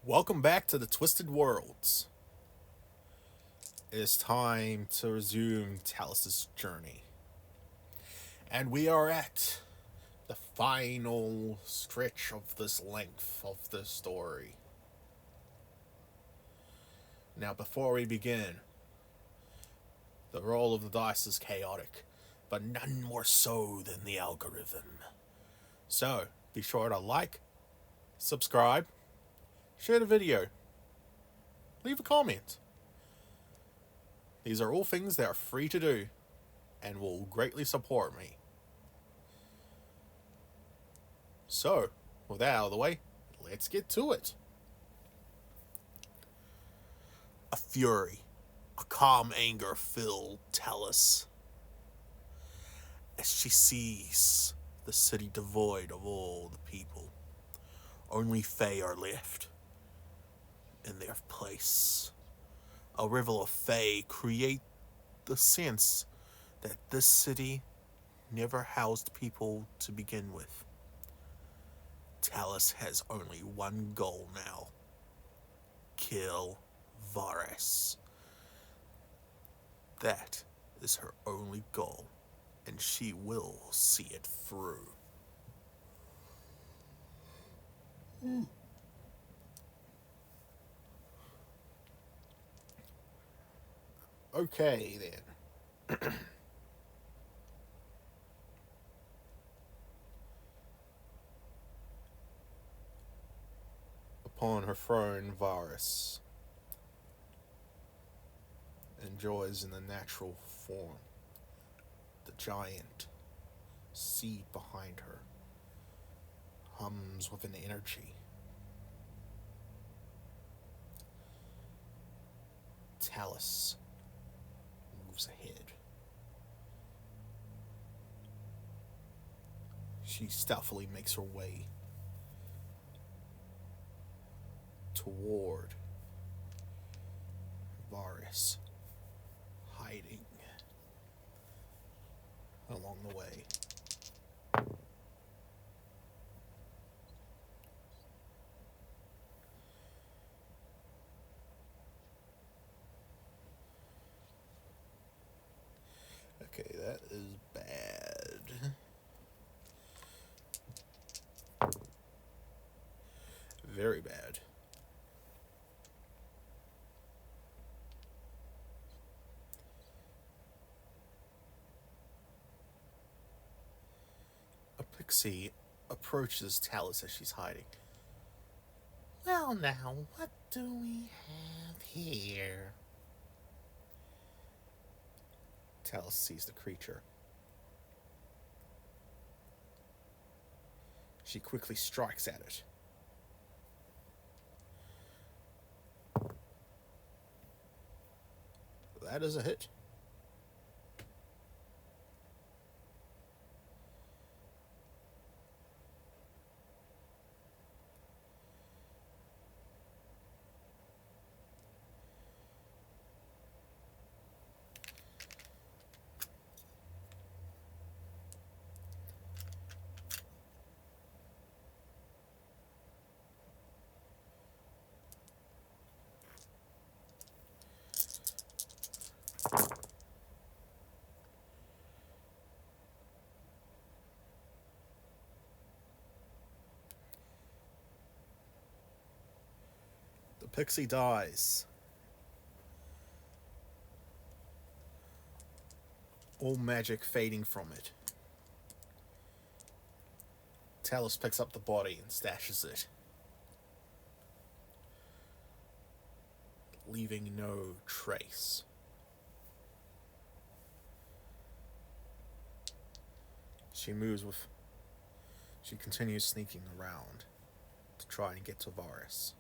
Welcome back to the Twisted Worlds. It is time to resume Talis's journey. And we are at the final stretch of this length of the story. Now, before we begin, the roll of the dice is chaotic, but none more so than the algorithm. So, be sure to like, subscribe, share the video, leave a comment. These are all things that are free to do and will greatly support me. So, with that out of the way, let's get to it. A fury, a calm anger filled Talis as she sees the city devoid of all the people. Only Fae are left in their place. A river of Fae create the sense that this city never housed people to begin with. Talis has only one goal now. Kill Varess. That is her only goal, and she will see it through. Okay, then. Upon her throne, Varess enjoys in the natural form. The giant seed behind her hums with an energy. Talis moves ahead. She stealthily makes her way toward Varess, hiding along the way. Okay, that is bad. Very bad. A pixie approaches Talis as she's hiding. Well, now, what do we have here? Talis sees the creature. She quickly strikes at it. That is a hit. The pixie dies. All magic fading from it. Talis picks up the body and stashes it, leaving no trace. She continues sneaking around to try and get to Varess.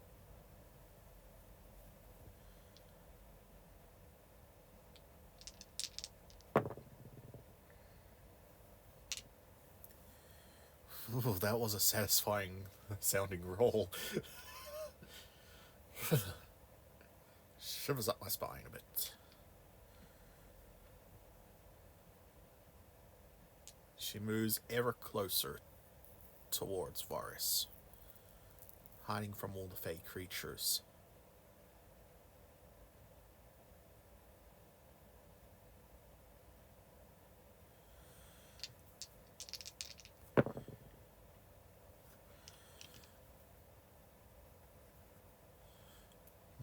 Ooh, that was a satisfying sounding roll. Shivers up my spine a bit. She moves ever closer towards Varess. hiding from all the fake creatures.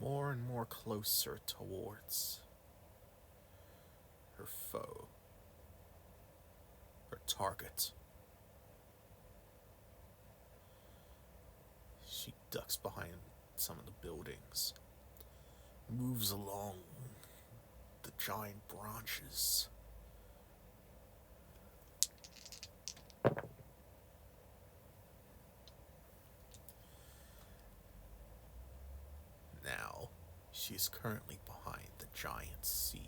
More and more closer towards her foe, her target. She ducks behind some of the buildings, moves along the giant branches. Now, she is currently behind the giant seed.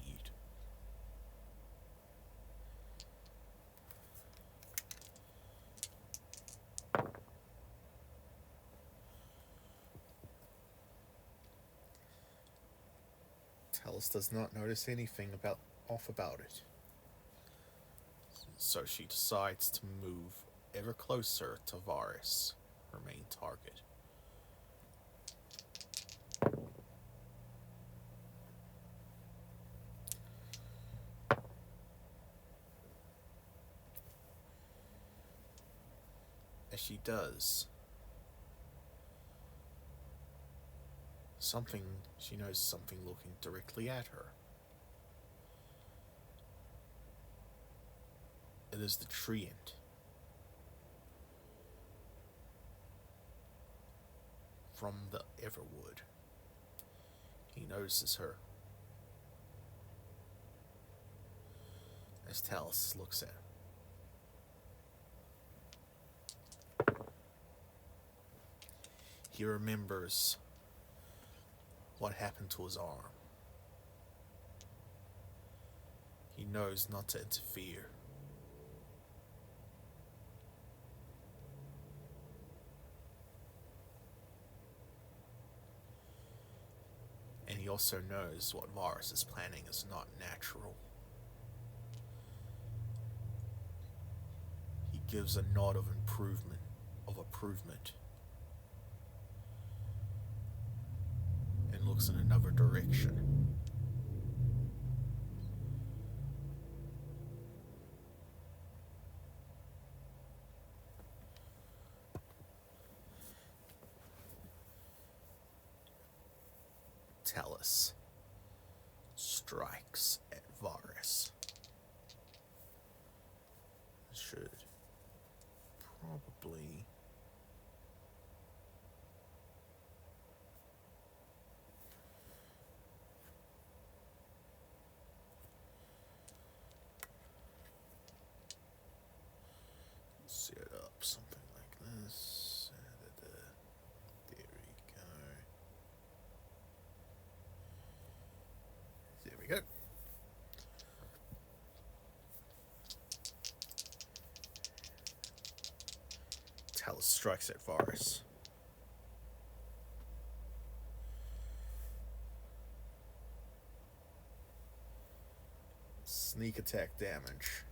Talis does not notice anything off about it. So she decides to move ever closer to Varess, her main target. As she does, she knows something looking directly at her. It is the treant. From the Everwood. He notices her. As Talis looks at him. He remembers what happened to his arm. He knows not to interfere. And he also knows what Varess is planning is not natural. He gives a nod of improvement. And looks in another direction. Talis strikes at Varess. Should probably set up something like this. There we go. There we go. Talis strikes at Varess. Sneak attack damage.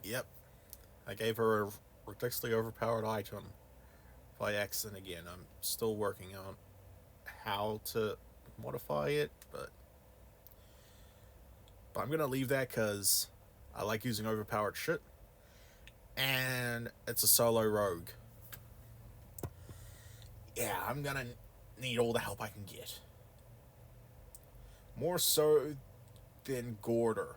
Yep. I gave her a ridiculously overpowered item by accident again. I'm still working on how to modify it, but I'm going to leave that because I like using overpowered shit. And it's a solo rogue. Yeah, I'm going to need all the help I can get. More so than Gorder.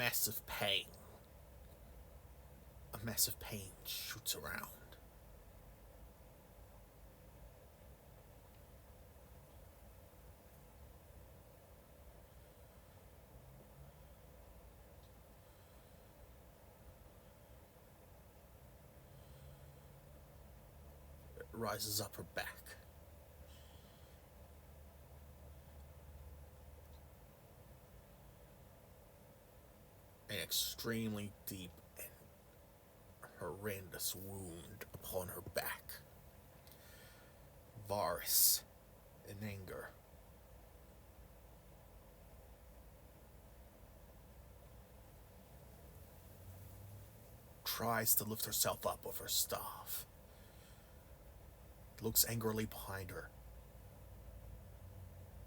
massive pain. A massive pain shoots around. It rises up her back. An extremely deep and horrendous wound upon her back. Varess, in anger, tries to lift herself up with her staff. Looks angrily behind her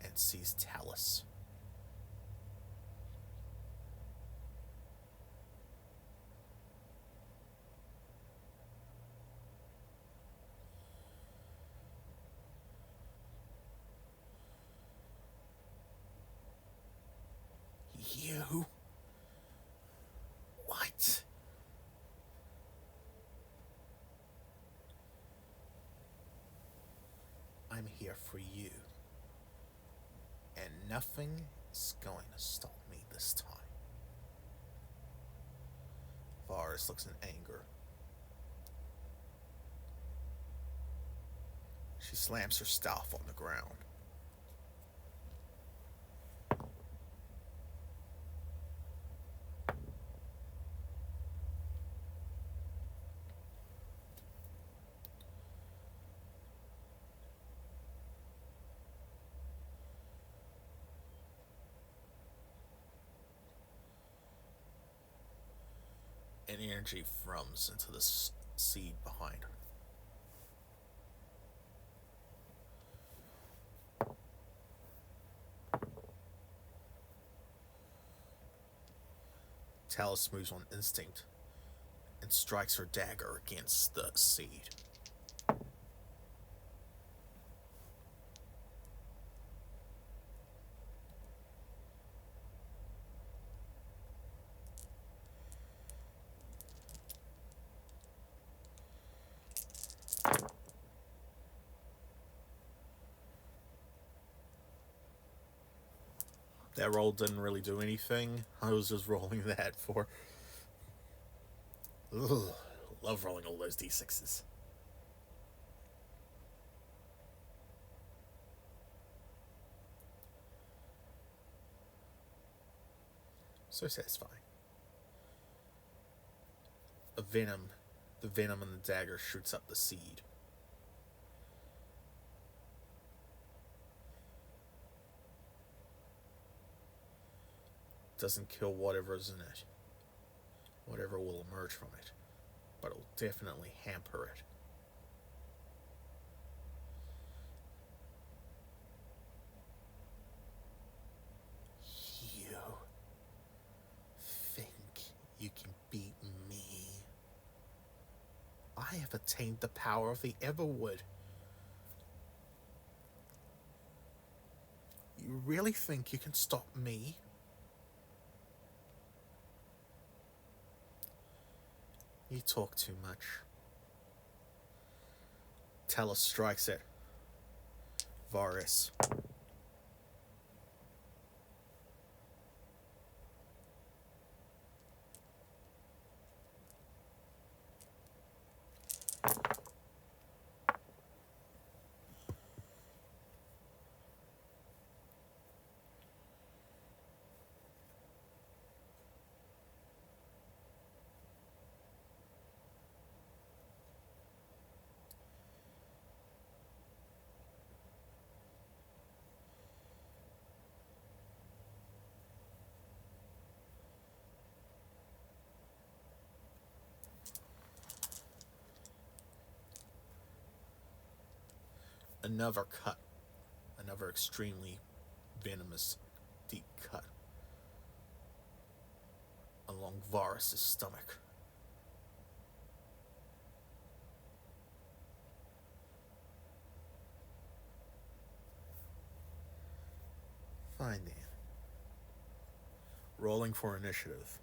and sees Talis. You? What? I'm here for you. And nothing is going to stop me this time. Varess looks in anger. She slams her staff on the ground. And energy thrums into the seed behind her. Talis moves on instinct and strikes her dagger against the seed. That roll didn't really do anything. I was just rolling that for... Ugh, love rolling all those d6s. So satisfying. The venom in the dagger shoots up the seed. Doesn't kill whatever's in it. Whatever will emerge from it. But it will definitely hamper it. You think you can beat me? I have attained the power of the Everwood. You really think you can stop me? You talk too much. Talis strikes at Varess. Another cut. Another extremely venomous, deep cut along Varess' stomach. Fine then. Rolling for initiative.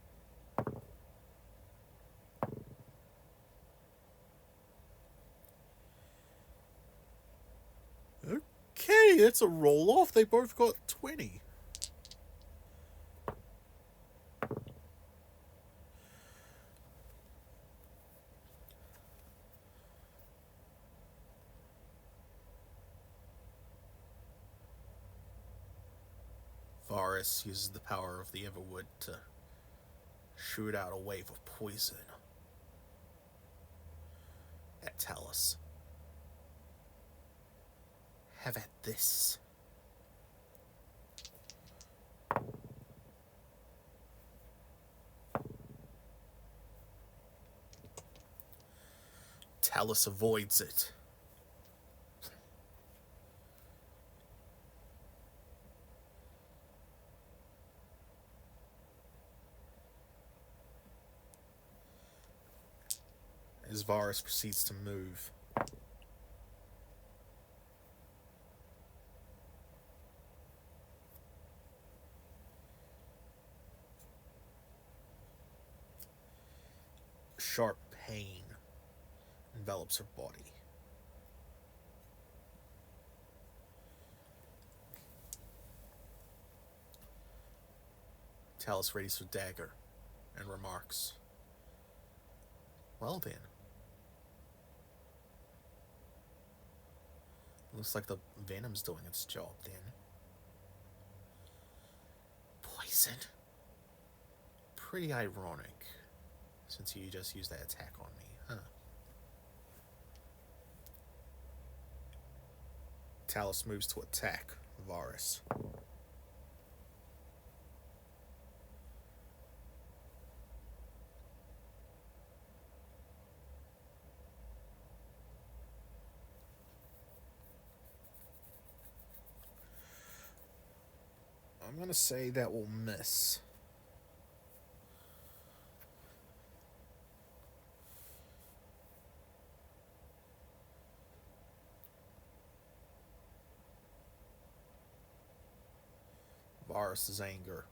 it's a roll-off. They both got 20. Varess uses the power of the Everwood to shoot out a wave of poison at Talis. Have at this. Talis avoids it. As Varess proceeds to move. Sharp pain envelops her body. Talis readies her dagger and remarks, "Well then. Looks like the venom's doing its job then." Poison? Pretty ironic, since you just used that attack on me, huh? Talis moves to attack Varess. I'm going to say that will miss. Varess's anger.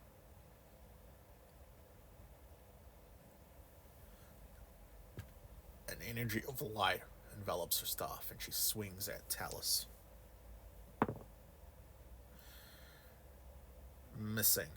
An energy of light envelops her staff and she swings at Talis. Missing.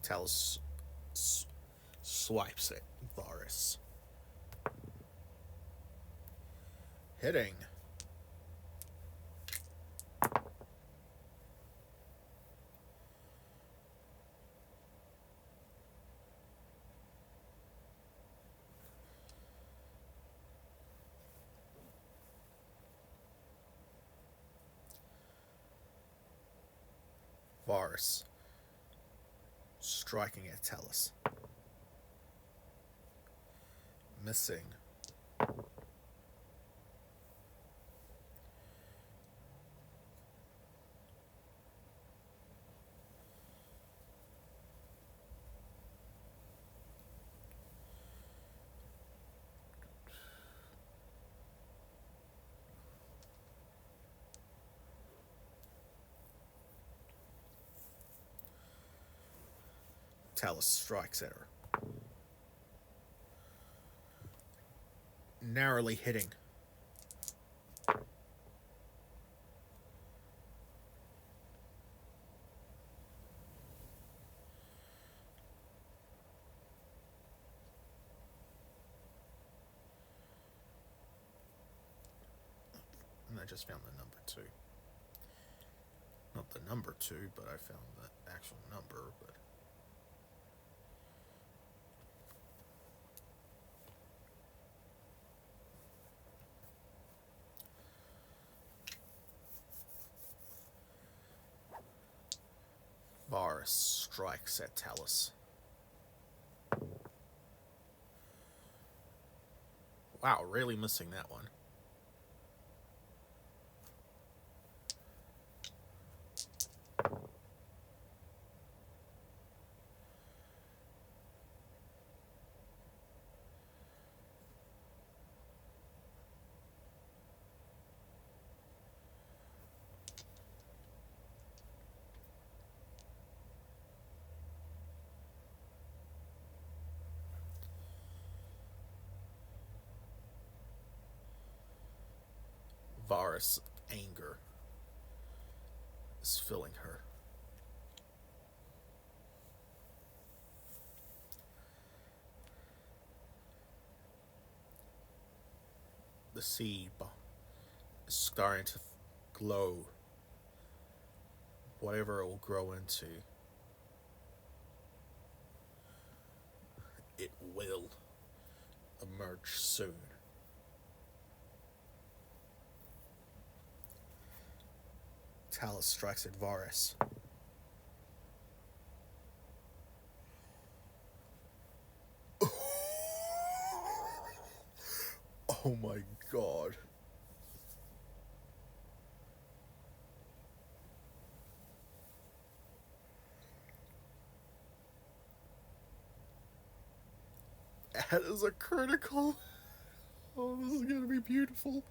Talis swipes at Varess. Hitting. Varess striking at Talis. Missing. Talis strikes at her. Narrowly hitting. And I just found the number 2. Not the number 2, but I found the actual number, but Varess strikes at Talis. Wow, really missing that one. Varess' anger is filling her. The seed is starting to glow. Whatever it will grow into, it will emerge soon. Talis strikes at Varess. Oh my god. That is a critical. Oh, this is gonna be beautiful.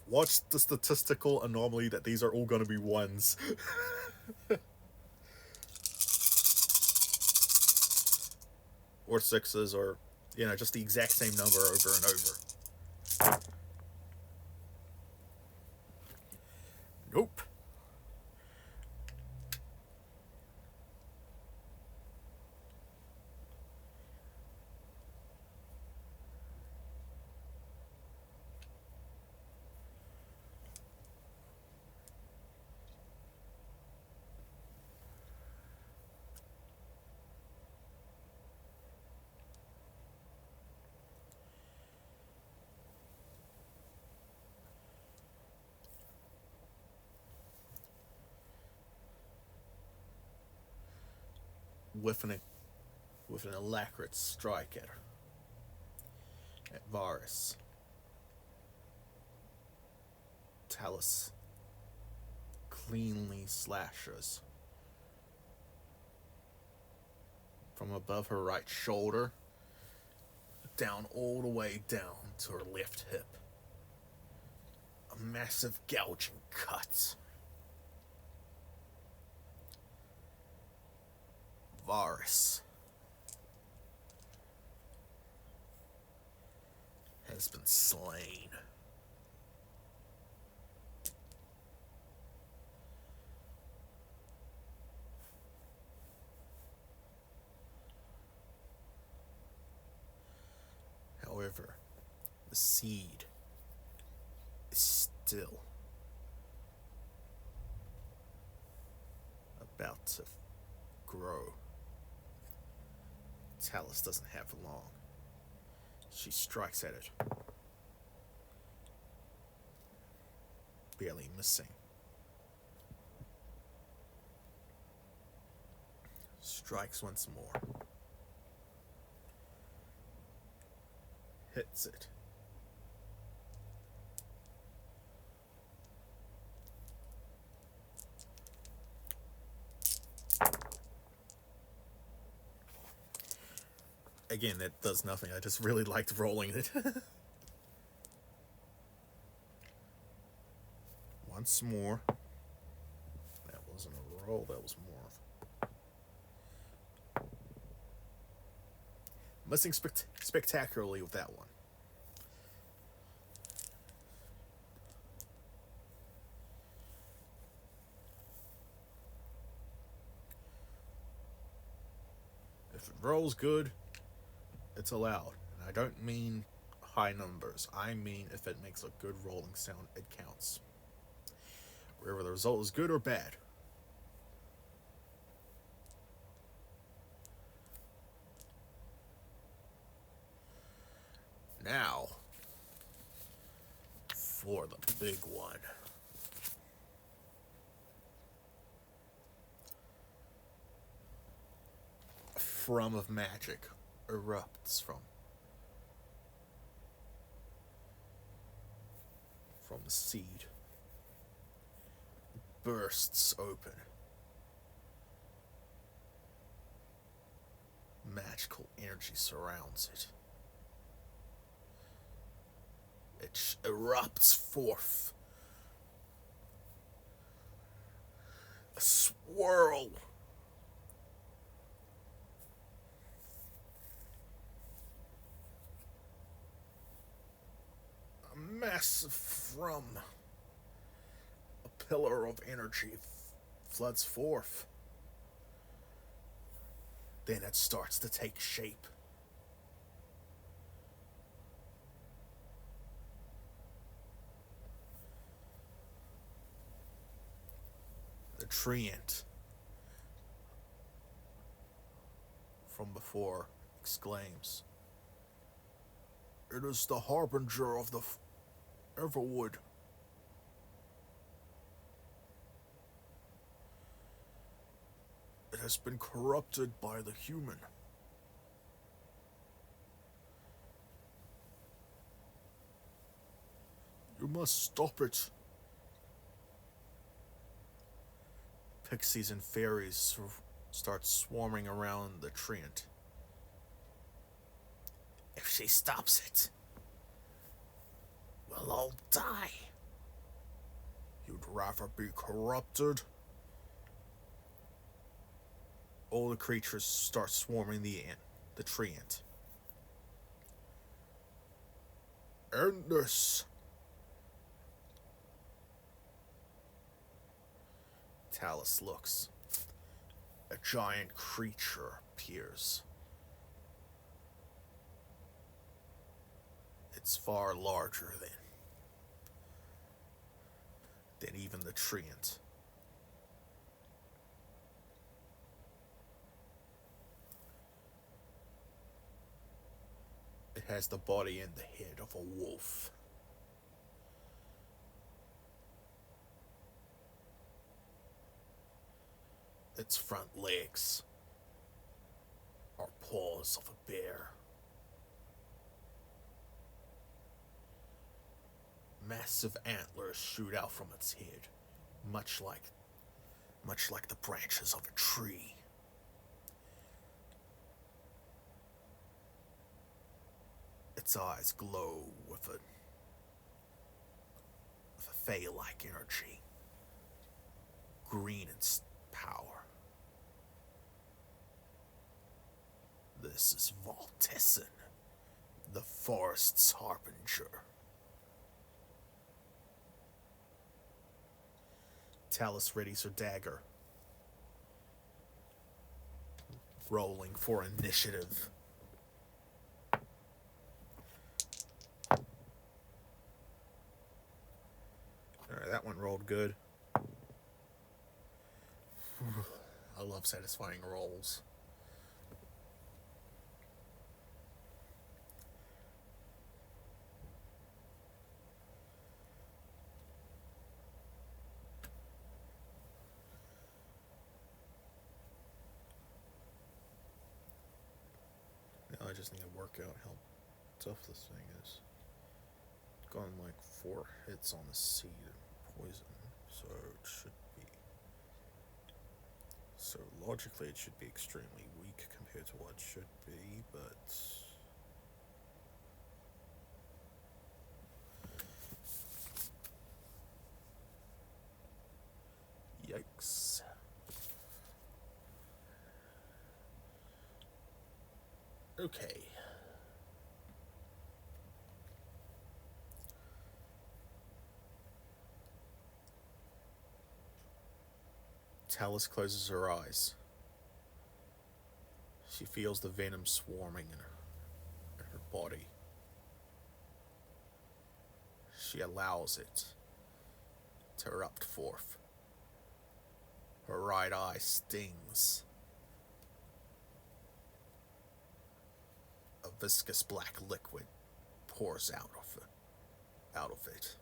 Watch the statistical anomaly that these are all going to be ones. Or sixes, or, just the exact same number over and over. Nope. With an alacrity strike at Varess. Talis cleanly slashes from above her right shoulder down all the way down to her left hip. A massive gouging cut. Varess has been slain. However, the seed is still about to grow. Talis doesn't have long. She strikes at it, barely missing. Strikes once more. Hits it. Again, that does nothing. I just really liked rolling it. Once more. That wasn't a roll, that was more. Missing spectacularly with that one. If it rolls good, it's allowed. And I don't mean high numbers. I mean if it makes a good rolling sound, it counts. Whether the result is good or bad. Now, for the big one. A from of magic erupts from The seed bursts open. Magical energy surrounds it. It erupts forth. A swirl. A massive from a pillar of energy floods forth. Then it starts to take shape. The treant from before exclaims, "It is the harbinger of the Everwood." It has been corrupted by the human. You must stop it. Pixies and fairies start swarming around the treant. If she stops it, we'll all die. You'd rather be corrupted? All the creatures start swarming the treant. End this. Talis looks. A giant creature appears. It's far larger than even the treant. It has the body and the head of a wolf. Its front legs are paws of a bear. Massive antlers shoot out from its head, much like the branches of a tree. Its eyes glow with a fey-like energy, green in power. This is Vaaltessin, the forest's harbinger. Talis readies her dagger, rolling for initiative. Alright, that one rolled good. I love satisfying rolls. Now I just need to work out how tough this thing is. Gone like 4 hits on the seed and poison, so it should be. So logically, it should be extremely weak compared to what it should be, but. Yikes. Okay. Talis closes her eyes. She feels the venom swarming in her body. She allows it to erupt forth. Her right eye stings. A viscous black liquid pours out of it.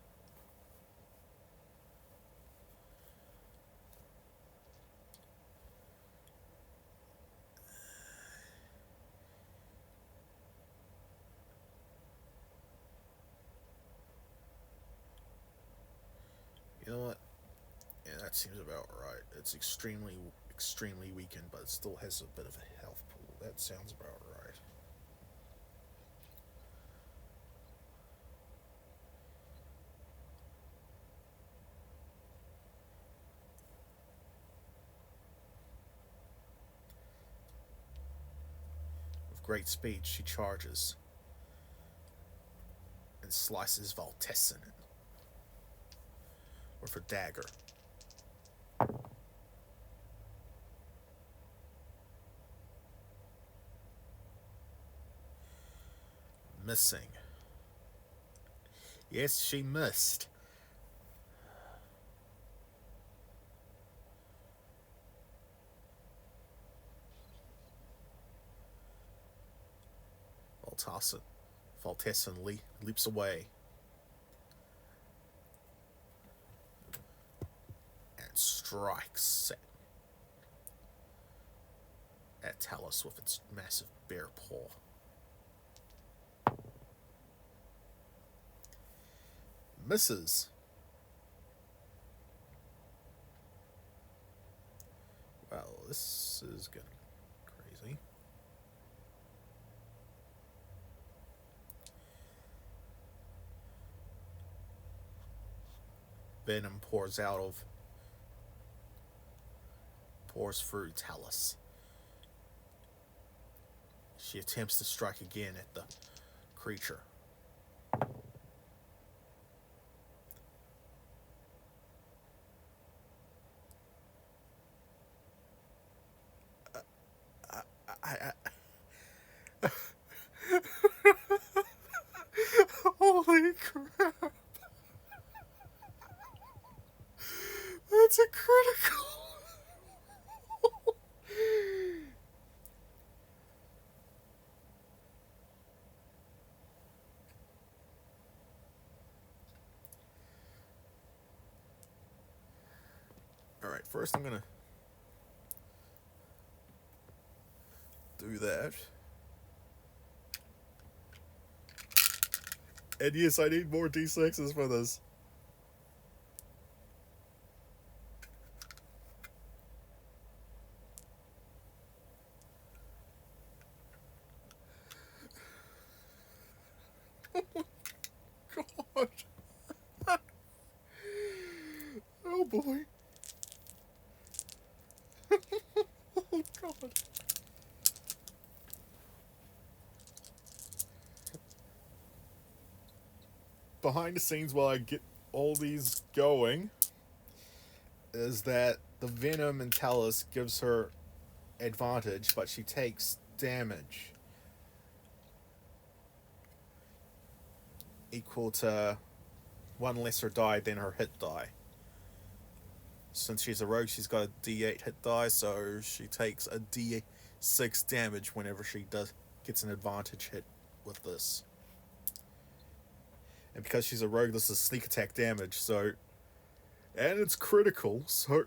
You know what? Yeah, that seems about right. It's extremely weakened, but it still has a bit of a health pool. That sounds about right. With great speed, she charges and slices Vaaltessin with her dagger. Missing. Yes, she missed. Vaaltessin leaps away and strikes at Talis with its massive bear paw. Misses. Well, this is getting crazy. Venom pours through Talis. She attempts to strike again at the creature. I Holy crap. That's a critical. Alright, first I'm gonna do that. And yes, I need more D6s for this. God. Oh boy. Oh god. Behind the scenes while I get all these going is that the venom in Talis gives her advantage, but she takes damage equal to one lesser die than her hit die. Since she's a rogue, she's got a D8 hit die, so she takes a D6 damage whenever she gets an advantage hit with this. And because she's a rogue, this is sneak attack damage, so... And it's critical, so...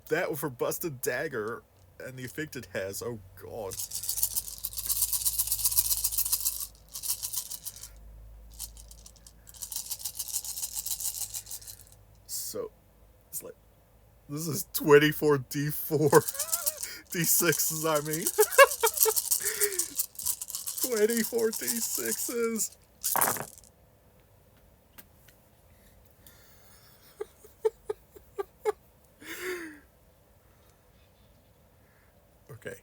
That with her busted dagger and the effect it has, oh god. So, it's like... This is 24 D4. D6s, I mean. 24 D6s. Okay.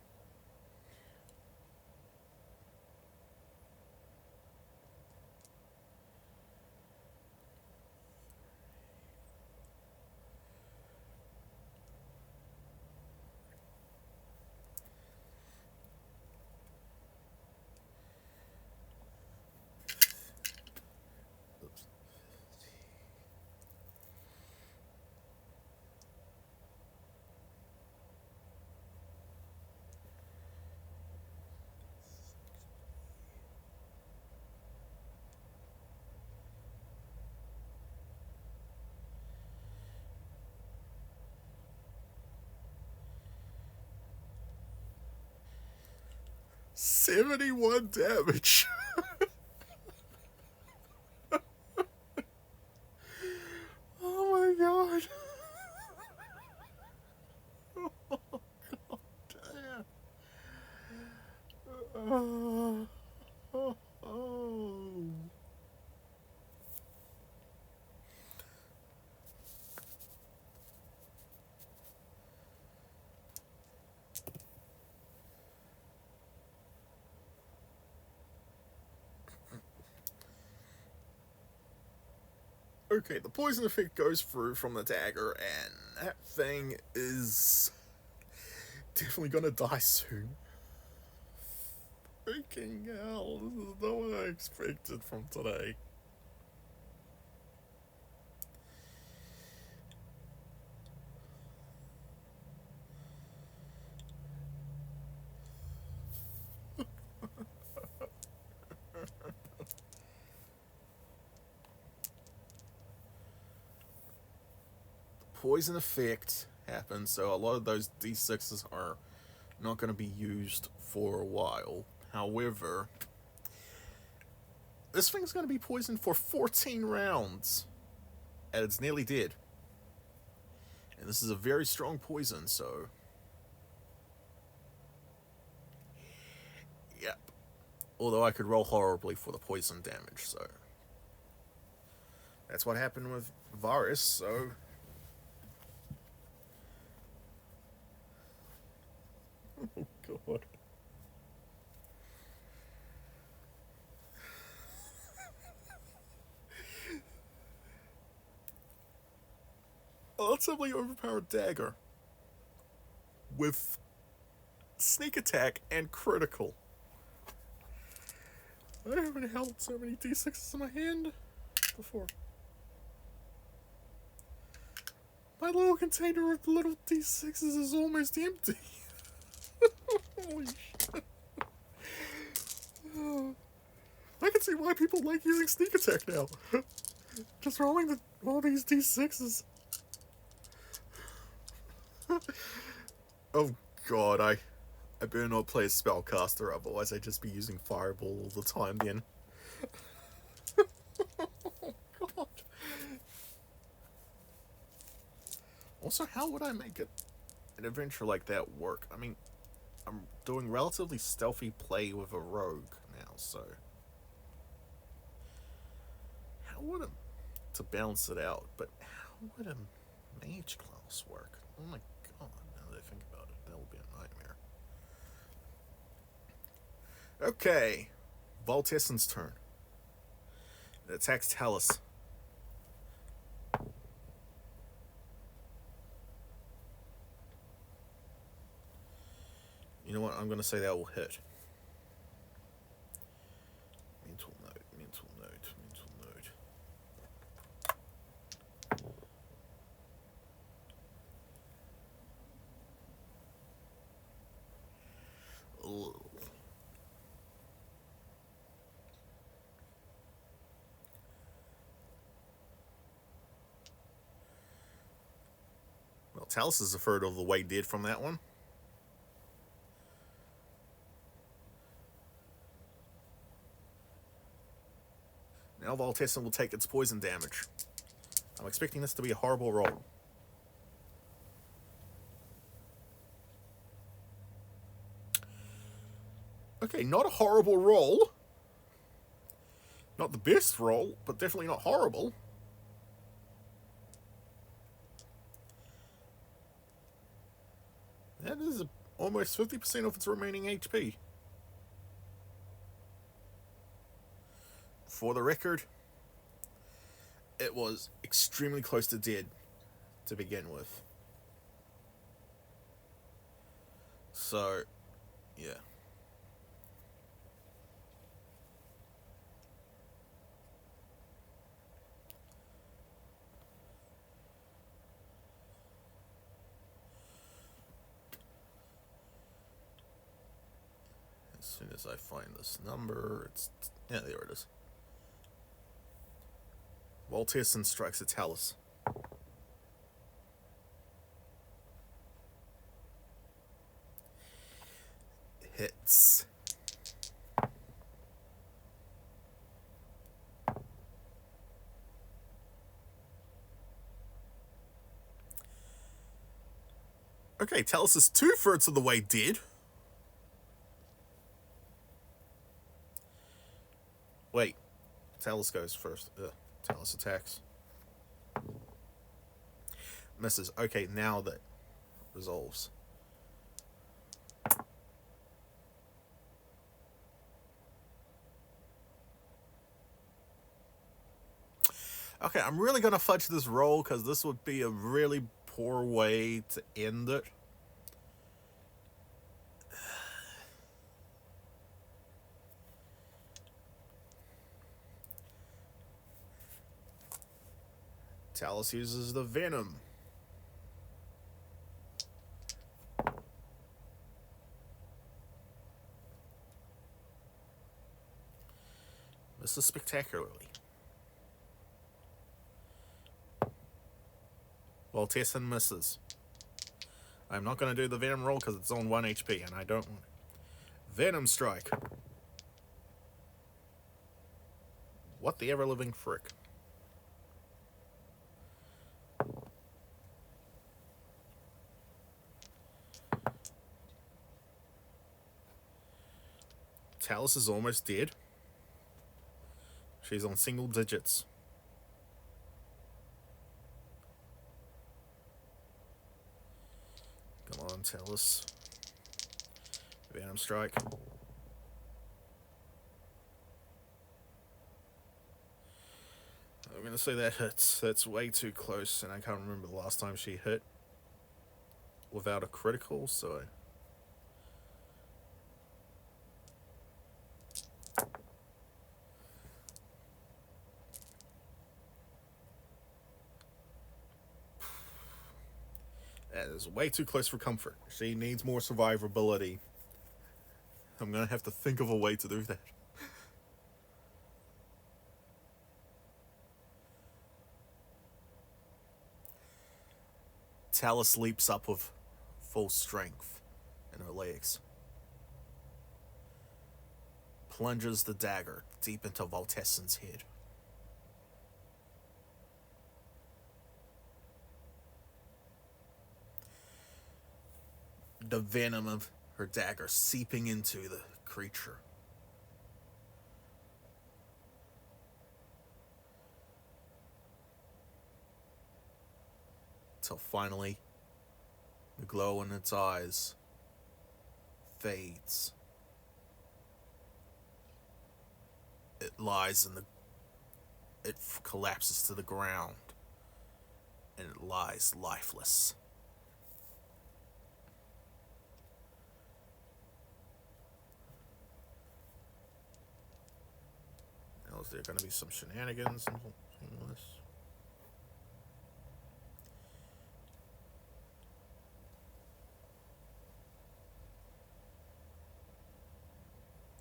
Oops. 71 damage. Okay, the poison effect goes through from the dagger, and that thing is definitely gonna die soon. Freaking hell, this is not what I expected from today. Poison effect happens, so a lot of those D6s are not going to be used for a while. However, this thing's going to be poisoned for 14 rounds, and it's nearly dead. And this is a very strong poison, so... Yep. Although I could roll horribly for the poison damage, so... That's what happened with Varess, so... Oh, God. Ultimately overpowered dagger. With sneak attack and critical. I haven't held so many D6s in my hand before. My little container of little D6s is almost empty. Holy shit. I can see why people like using sneak attack now. Just rolling all these D6s. Oh god, I better not play a spellcaster, otherwise I'd just be using Fireball all the time then. Oh god. Also, how would I make an adventure like that work? I mean, I'm doing relatively stealthy play with a rogue now, so... How would to balance it out, but how would a mage class work? Oh my god, now that I think about it, that would be a nightmare. Okay, Vaaltessin's turn. It attacks Talis. You know what, I'm going to say that will hit. Mental note, mental note, mental note. Ugh. Well, Talis is a third of the way dead from that one. Now Vaaltessin will take its poison damage. I'm expecting this to be a horrible roll. Okay, not a horrible roll. Not the best roll, but definitely not horrible. That is almost 50% of its remaining HP. For the record, it was extremely close to dead to begin with. So, yeah. As soon as I find this number, yeah, there it is. Vaaltessin strikes at Talis. Hits. Okay, Talis is 2/3 of the way dead. Wait, Talis goes first. Talis attacks. Misses. Okay, now that resolves. Okay, I'm really gonna fudge this roll because this would be a really poor way to end it. Talis uses the venom. Misses spectacularly. Vaaltessin misses. I'm not going to do the venom roll because it's on 1 HP and I don't want it. Venom strike. What the ever-living frick? Talis is almost dead. She's on single digits. Come on, Talis. Venom strike. I'm gonna say that hits. That's way too close, and I can't remember the last time she hit without a critical, so... That is way too close for comfort. She needs more survivability. I'm gonna have to think of a way to do that. Talis leaps up with full strength in her legs. Plunges the dagger deep into Vaaltessin's head. The venom of her dagger seeping into the creature. Till finally, the glow in its eyes fades. It lies in the... It collapses to the ground. And it lies lifeless. Now, is there going to be some shenanigans in this?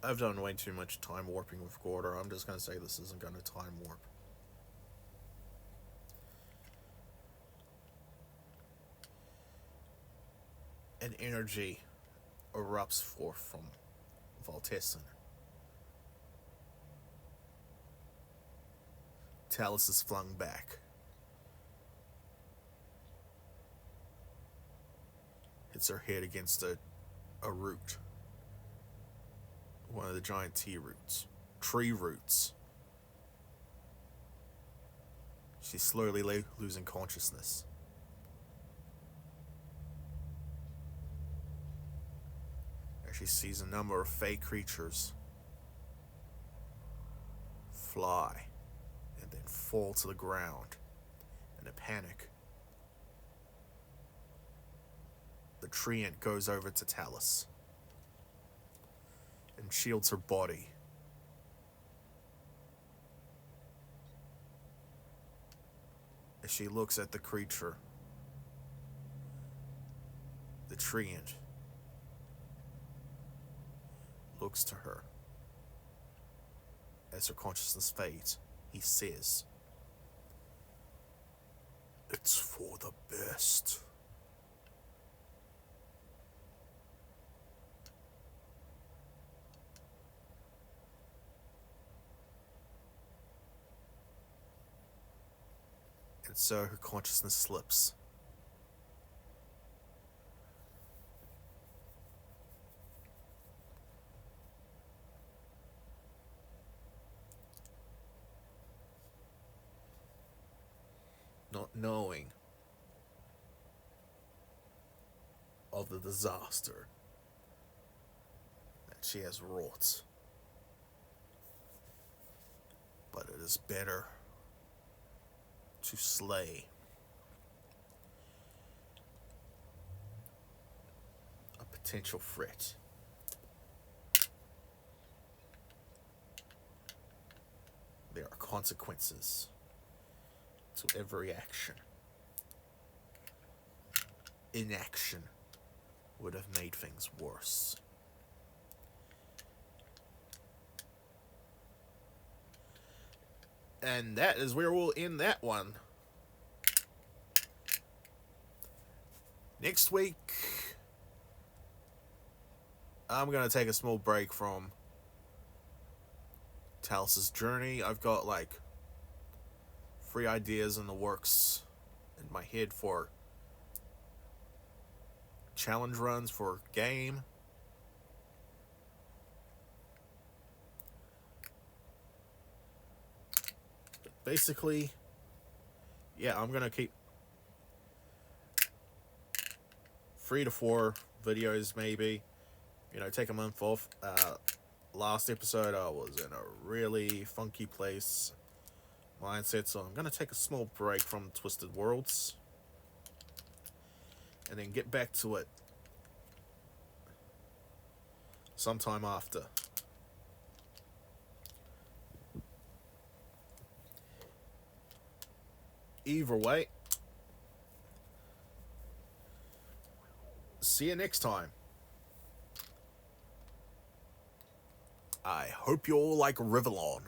I've done way too much time warping with Gorder. I'm just going to say this isn't going to time warp. An energy erupts forth from Vaaltessin. Talis is flung back. Hits her head against a root. One of the giant tree roots. She's slowly losing consciousness. As she sees a number of fey creatures fly and then fall to the ground in a panic. The treant goes over to Talis and shields her body. As she looks at the creature, the treant looks to her. As her consciousness fades, he says, "It's for the best." And so her consciousness slips. Not knowing of the disaster that she has wrought. But it is better to slay a potential threat. There are consequences to every action. Inaction would have made things worse. And that is where we'll end that one. Next week, I'm going to take a small break from Talis' journey. I've got like 3 ideas in the works in my head for challenge runs for game. But basically, yeah, I'm gonna keep 3 to 4 videos maybe. You know, take a month off. Last episode I was in a really funky place mindset, so I'm gonna take a small break from Twisted Worlds and then get back to it sometime after. Either way, see you next time. I hope you all like Rivallon.